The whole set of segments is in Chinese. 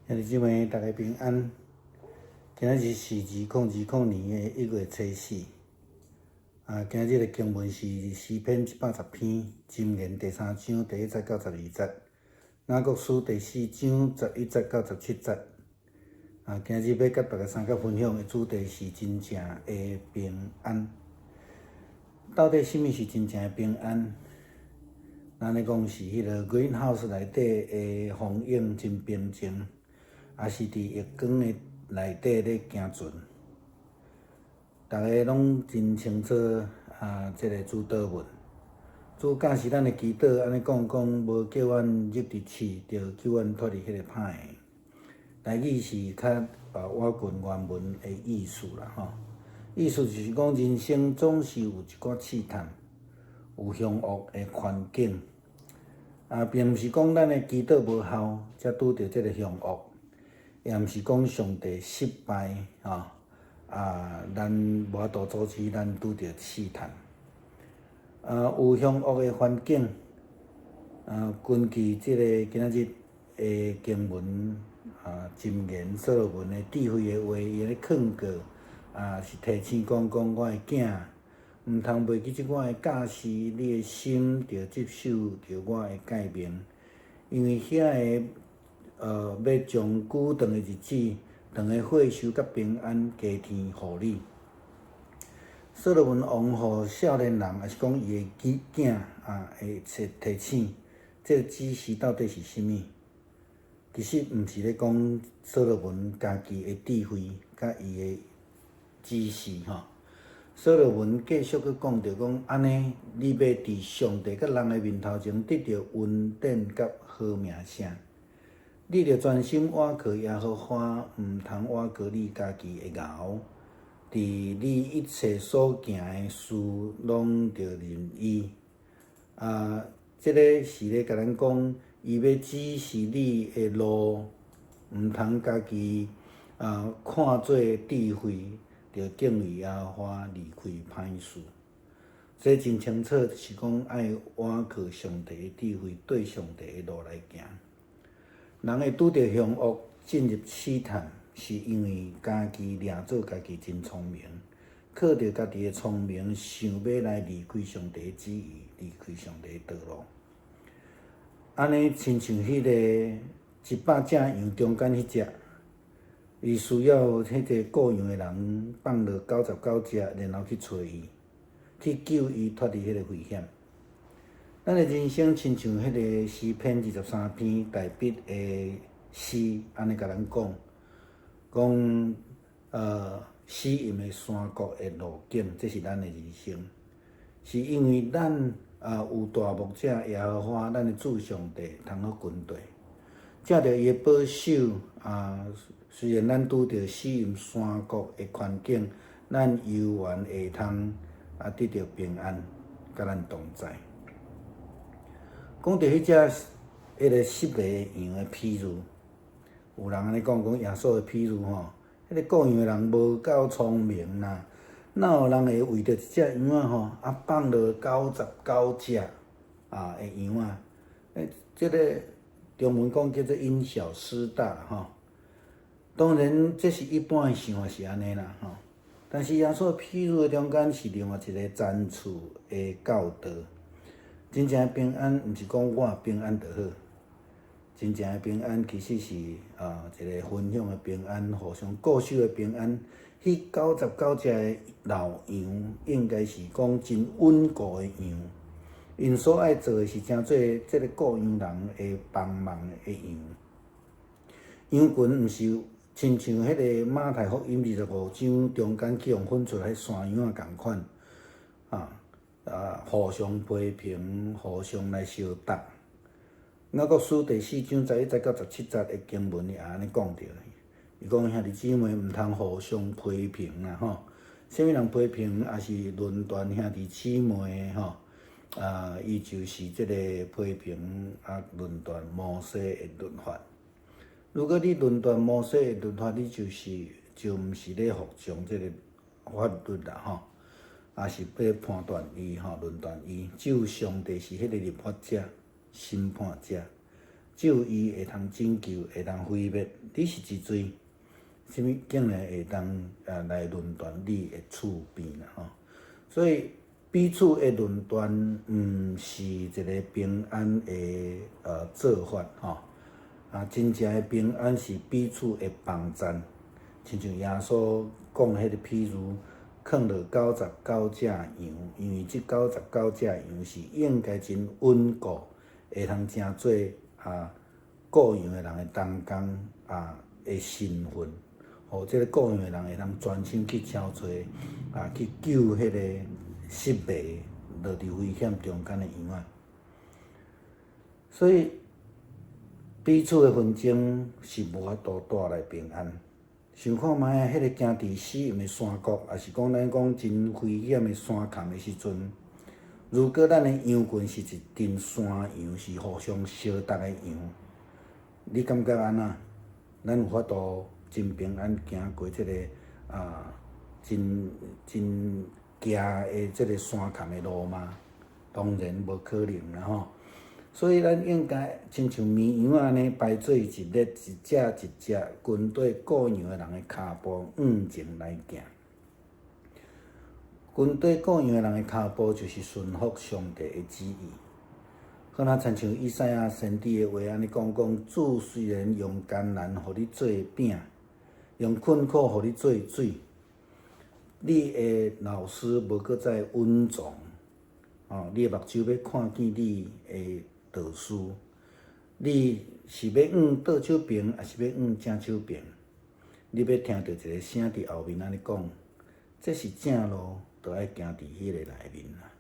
兄弟姊妹，大家平安。今仔日是2020年的1月初4。今日的经文是诗篇110篇，箴言第3章第1节到12节，雅各书第4章11节到17节。今日要甲大家分享的主题是真正的平安。到底什么是真正的平安？咱咧讲是迄个 greenhouse 内底的风影真平静，也是伫月光的内底咧行船。大家拢真清楚即个主祷文。主教是咱的祈祷，安尼讲无叫阮入伫试，着救阮脱离迄个歹的。台语是较我近原文的意思啦吼。意思就是讲，人生总是有一寡试探，有凶恶的环境，并毋是讲咱的祈祷无效，才拄着即个凶恶，也毋是讲上帝失败咱无法度阻止咱拄着试探。有凶恶的环境，根据即个今仔日的经文箴言所罗门的智慧的话，伊咧劝告是提醒讲我的囝，毋通袂记即我的教示，你的心着接受着我的诫命，因为遐个要将久长的日子、长的岁数甲平安加添互你。所罗门王互少年人，也是讲伊的囝会提醒，这个指示到底是甚物？其实毋是咧讲所罗门家己的智慧甲伊的指示吼。所罗门继续去讲着讲，安尼你要伫上帝甲人的面头前得到恩典甲好名声。你着专心倚靠耶和华，毋通倚靠你家己的牛。伫你一切所行的事，拢着仁义。即个是咧甲咱讲，伊要指示你的路，毋通家己看做智慧，着敬畏耶和华，离开歹事。这真清楚，就是讲爱倚靠上帝的智慧，对上帝的路来行。人会拄着凶恶，进入试探，是因为家己掠做家己真聪明，靠着家己的聪明，想要来离开上帝的旨意，离开上帝的道路。安尼亲像迄个100只羊中间迄只，伊需要迄个顾羊的人放落99只，然后去找伊，去救伊脱离迄个危险。咱的人生亲像迄个诗篇23篇大笔的诗，安尼甲咱讲死荫的山谷的路径，这是咱的人生。是因为咱有大牧者耶和华，咱的主上帝通好军队，借着伊的保守虽然咱拄着死荫山谷的环境，咱犹原会通得到平安，甲咱同在。讲到迄只迄个失迷羊的譬喻，有人安尼讲耶稣的譬喻吼，迄个顾羊的人无够聪明啦，哪有人会为着一只羊放落99只的羊这个中文讲叫做因小失大吼。当然，这是一般的想法是安尼啦吼。但是耶稣譬喻的中间是另外一个层次的教导。真正的平安，毋是讲我平安就好。真正的平安，其实是一个分享的平安，互相顾守的平安。迄99只的老羊，应该是讲真稳固的羊。因所爱做的是诚做即个顾羊人会帮忙的羊。羊群毋是亲像迄个马太福音25章中间去用分出来山羊共款互相批评，互相来相答。雅各书第4章11节到17节的经文也安尼讲着，伊讲兄弟姊妹毋通互相批评啦吼。啥物人批评，也是论断兄弟姊妹吼。伊就是即个批评论断摩西的律法。如果你论断摩西的律法，你就毋是咧服从即个法律啦吼。也是要判断伊论断伊。只有上帝是迄个立法者、审判者，只有伊会通拯救，会通毁灭。你是一水，什物竟然会当来论断你的厝边啦吼？所以彼此的论断，毋是一个平安的做法吼。真正的平安是彼此的帮赞，亲像耶稣讲迄个譬如，放落99只羊，因为这99只羊是应该真稳固，会通成做雇养的人的同工的身份，互这个雇养的人会通专心去敲找去救迄个失迷落伫危险中间的羊仔。所以彼此的纷争是无法度带来平安。想看觅啊，迄个行伫死荫的山谷，也是讲咱讲真危险的山坎的时阵，如果咱的羊群是一群山羊，是互相相逐的羊，你感觉安怎？咱有法度真平安行过即个真行的即个山坎的路吗？当然无可能啦吼。所以咱应该亲像绵羊安尼排做一列，一只一只跟对雇养的人的骹步往前来行。跟对雇养的人的骹步就是顺服上帝的旨意。好若亲像以赛亚先知的话安尼讲，主虽然用艰难互你做饼，用困苦互你做水，你的老师无搁再稳重，你的目睭要看见你的导师，你是要往倒手边，还是要往正手边？你要听到一个声伫后面安尼讲，这是正路，就爱行伫迄个内面啦。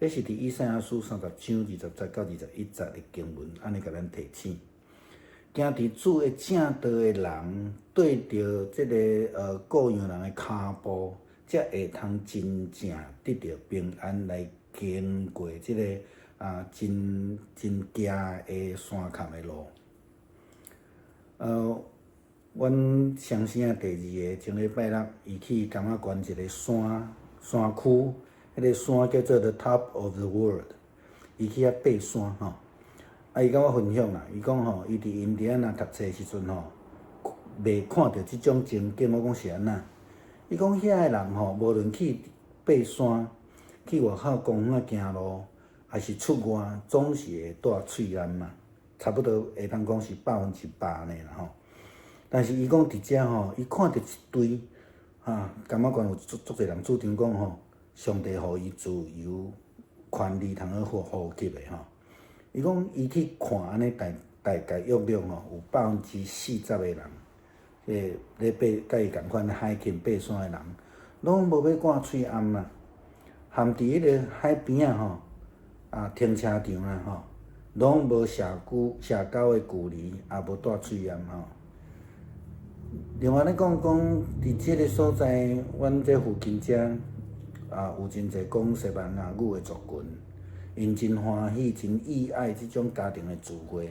这是伫以赛亚书30章20节到21节的经文，安尼甲咱提醒。行伫主的正道的人，对着即个雇养人的骹步，才会通真正得到平安来经过即个真惊的山坎的路。阮上城第2个前礼拜六，伊去感觉关一个山区。迄个山叫做 The Top of the World， 伊去遐爬山吼。伊甲我分享啦，伊讲吼，伊伫印第安纳读册时阵吼，未看到即种情景。我讲是安那？伊讲遐个人吼，无论去爬山、去外口公园行路，还是出外，总是会带喙癌嘛，差不多会当讲是100%呢啦吼。但是伊讲伫遮吼，伊看到一堆感觉关有足侪人主张讲吼。上帝予伊自由、权利，通好呼吸的吼。伊讲伊去看安尼大概约略吼，有40%的人，咧甲伊共款海芹爬山的人，拢无要挂喙暗啦，含伫迄个海边吼停车场啦吼，拢无社交的距离，也无带喙暗吼。另外咧讲，伫即个所在，阮这附近遮。有真侪讲西班牙语的族群，因真欢喜、真意爱即种家庭的聚会。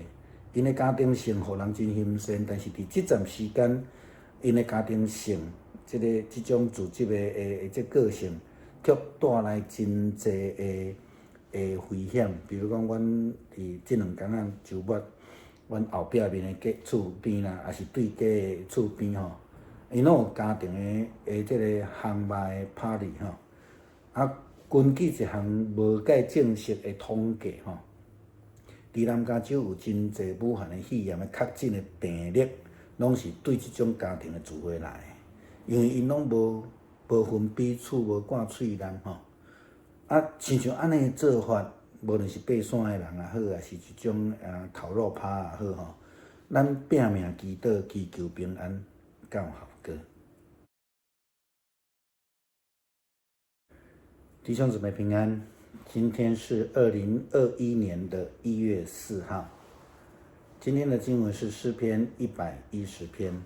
因的家庭性互人真欣赏，但是伫即段时间，因的家庭性即种自执的即个性，却带来真侪的危险。比如讲，阮伫即2天仔周末，阮后壁面的厝边啦，也是对家的厝边吼，因拢有家庭的即个航麦的 party 吼。根据一项无介正式的统计吼，伫南加州有真侪武汉的肺炎的确诊的病例，拢是对即种家庭的聚会来的，因为因拢无分彼此，无挂喙蓝吼。亲像安尼做法，无论是爬山的人也好，还是即种烤肉趴也好吼，咱拼命祈祷，祈求平安，敢有效果？弟兄姊妹平安，今天是2021年的1月4号。今天的经文是诗篇110篇，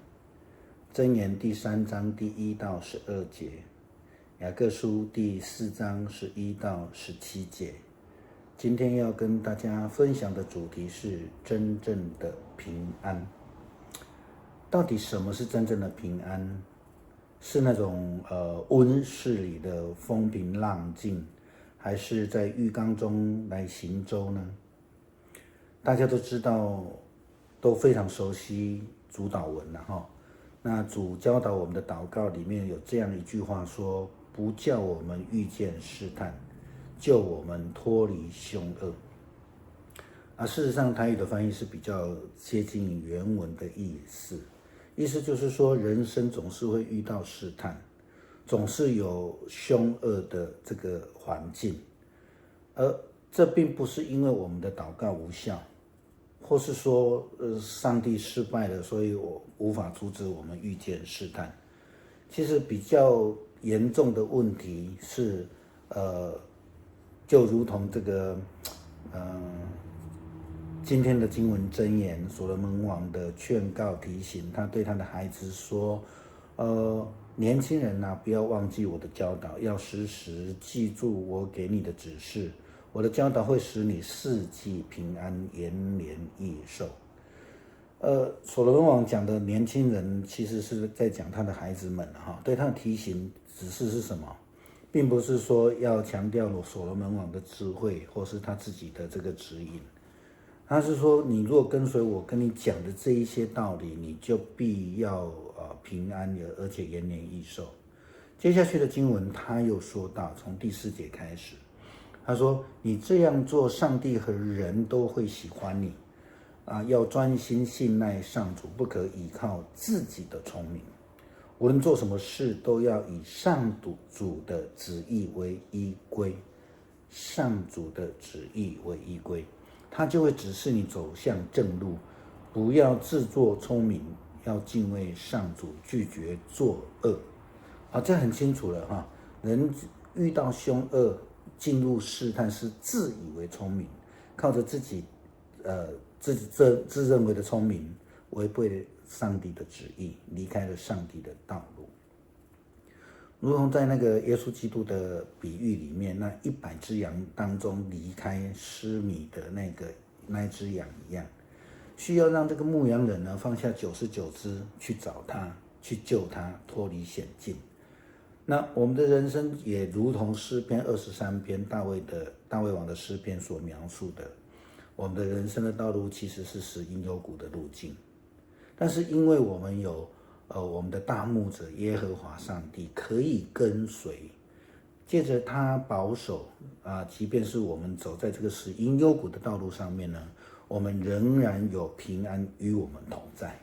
箴言第3章第1到12节，雅各书第4章11到17节。今天要跟大家分享的主题是真正的平安。到底什么是真正的平安？是那种温室里的风平浪静，还是在浴缸中来行舟呢？大家都知道，都非常熟悉主祷文了哈。那主教导我们的祷告里面有这样一句话说：不叫我们遇见试探，救我们脱离凶恶。事实上台语的翻译是比较接近原文的意思，意思就是说人生总是会遇到试探，总是有凶恶的这个环境，而这并不是因为我们的祷告无效，或是说上帝失败了，所以我无法阻止我们遇见试探。其实比较严重的问题是，就如同这个，今天的经文箴言，所罗门王的劝告提醒，他对他的孩子说，年轻人啊，不要忘记我的教导，要时时记住我给你的指示。我的教导会使你四季平安，延年益寿。所罗门王讲的年轻人，其实是在讲他的孩子们哈，对他的提醒指示是什么，并不是说要强调所罗门王的智慧，或是他自己的这个指引。他是说，你若跟随我跟你讲的这一些道理，你就必要平安，而且延年益寿。接下去的经文他又说到，从第4节开始，他说：你这样做，上帝和人都会喜欢你。要专心信赖上主，不可依靠自己的聪明。无论做什么事，都要以上主的旨意为依归。上主的旨意为依归，他就会指示你走向正路。不要自作聪明，要敬畏上主，拒绝作恶。这很清楚了哈。人遇到凶恶，进入试探，是自以为聪明，靠着自己自认为的聪明，违背了上帝的旨意，离开了上帝的道路。如同在那个耶稣基督的比喻里面，那100只羊当中离开失迷的那只羊一样，需要让这个牧羊人呢放下99只去找他，去救他脱离险境。那我们的人生也如同诗篇23篇大卫王的诗篇所描述的，我们的人生的道路其实是死荫幽谷的路径，但是因为我们有我们的大牧者耶和华上帝可以跟随，借着他保守即便是我们走在这个死荫幽谷的道路上面呢，我们仍然有平安与我们同在。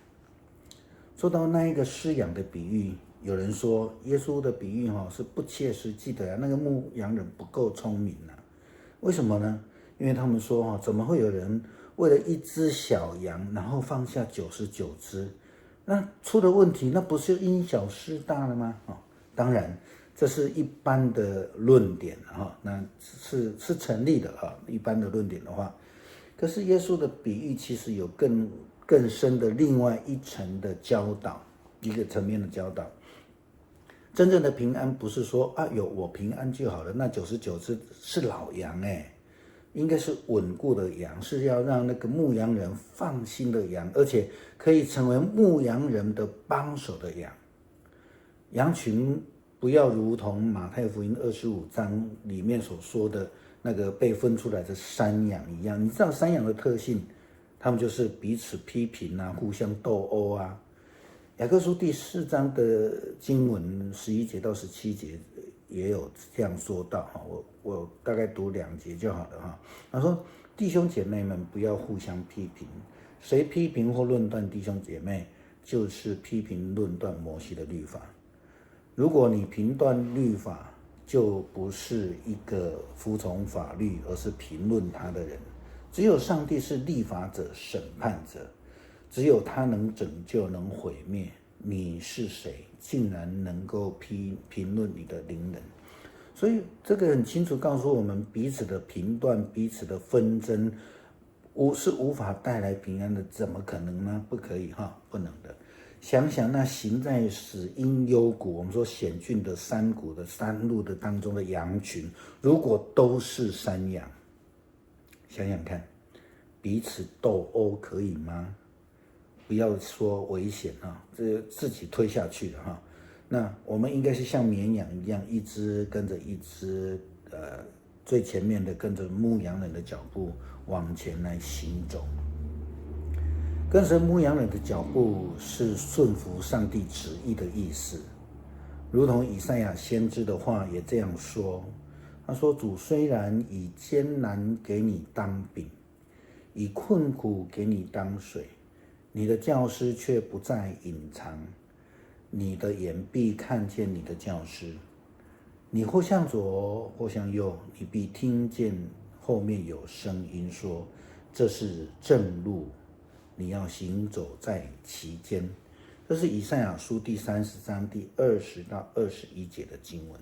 说到那一个失羊的比喻，有人说耶稣的比喻是不切实际的那个牧羊人不够聪明为什么呢？因为他们说怎么会有人为了一只小羊，然后放下99只？那出了问题，那不是因小失大了吗？当然这是一般的论点那是成立的一般的论点的话，可是耶稣的比喻其实有更深的另外一层的教导，一个层面的教导。真正的平安不是说有我平安就好了，那99只是老羊应该是稳固的羊，是要让那个牧羊人放心的羊，而且可以成为牧羊人的帮手的羊。羊群不要如同马太福音25章里面所说的那个被分出来的山羊一样。你知道山羊的特性，他们就是彼此批评互相斗殴雅各书第4章的经文11节到17节也有这样说到我大概读2节就好了他说：弟兄姐妹们，不要互相批评，谁批评或论断弟兄姐妹，就是批评论断摩西的律法。如果你评断律法，就不是一个服从法律，而是评论他的人。只有上帝是立法者、审判者，只有他能拯救，能毁灭。你是谁，竟然能够评论你的邻人？所以这个很清楚告诉我们，彼此的评断、彼此的纷争是无法带来平安的。怎么可能呢？不可以不能的。想想那行在死荫幽谷，我们说险峻的山谷的山路的当中的羊群，如果都是山羊，想想看，彼此斗殴可以吗？不要说危险这自己推下去了那我们应该是像绵羊一样，一只跟着一只，最前面的跟着牧羊人的脚步往前来行走。跟随牧羊人的脚步是顺服上帝旨意的意思，如同以赛亚先知的话也这样说。他说：“主虽然以艰难给你当饼，以困苦给你当水，你的教师却不再隐藏，你的眼必看见你的教师。你或向左，或向右，你必听见后面有声音说：这是正路，你要行走在其间。”这是以赛亚书第30章第20到21节的经文。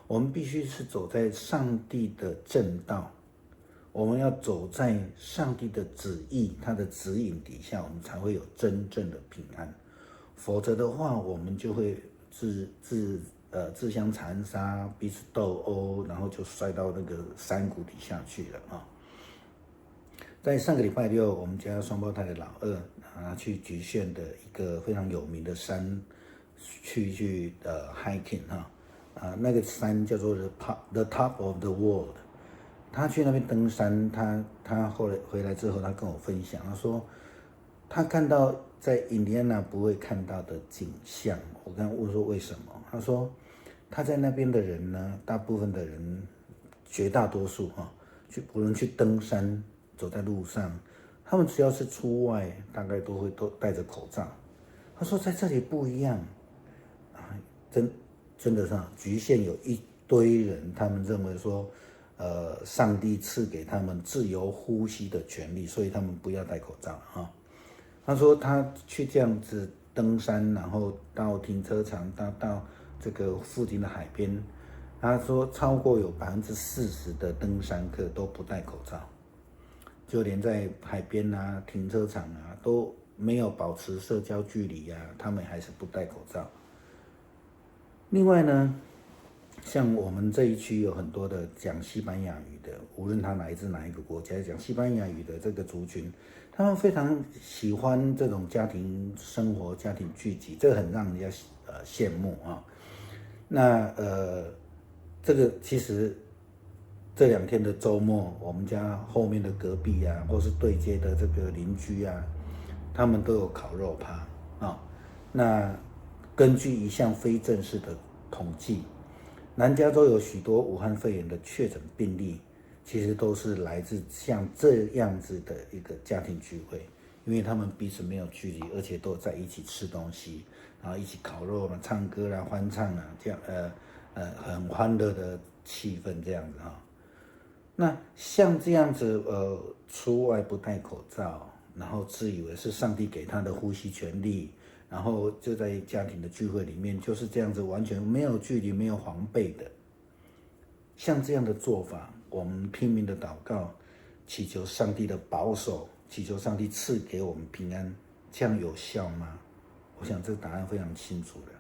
我们必须是走在上帝的正道，我们要走在上帝的旨意，他的指引底下，我们才会有真正的平安。否则的话，我们就会自相残杀，彼此斗殴，然后就摔到那个山谷底下去了啊。在上个礼拜六，我们家双胞胎的老二去菊县的一个非常有名的山去hiking 那个山叫做 the top of the world。他去那边登山，他后来回来之后，他跟我分享，他说他看到在印第安纳不会看到的景象。我跟他问说为什么？他说他在那边的人呢，大部分的人，绝大多数无论去登山，走在路上，他们只要是出外，大概都戴着口罩。他说在这里不一样真的是局限有一堆人，他们认为说，上帝赐给他们自由呼吸的权利，所以他们不要戴口罩他说他去这样子登山，然后到停车场，到这个附近的海边，他说超过有40%的登山客都不戴口罩，就连在海边停车场都没有保持社交距离他们还是不戴口罩。另外呢，像我们这一区有很多的讲西班牙语的，无论他来自哪一个国家，讲西班牙语的这个族群，他们非常喜欢这种家庭生活、家庭聚集，这个很让人家羡慕那这个其实这2天的周末，我们家后面的隔壁或是对街的这个邻居他们都有烤肉趴那根据一项非正式的统计，南加州有许多武汉肺炎的确诊病例，其实都是来自像这样子的一个家庭聚会，因为他们彼此没有距离，而且都在一起吃东西，然后一起烤肉唱歌欢唱这样很欢乐的气氛这样子那像这样子出外不戴口罩，然后自以为是上帝给他的呼吸权利，然后就在家庭的聚会里面就是这样子完全没有距离没有防备的，像这样的做法，我们拼命的祷告，祈求上帝的保守，祈求上帝赐给我们平安，这样有效吗？我想这个答案非常清楚了。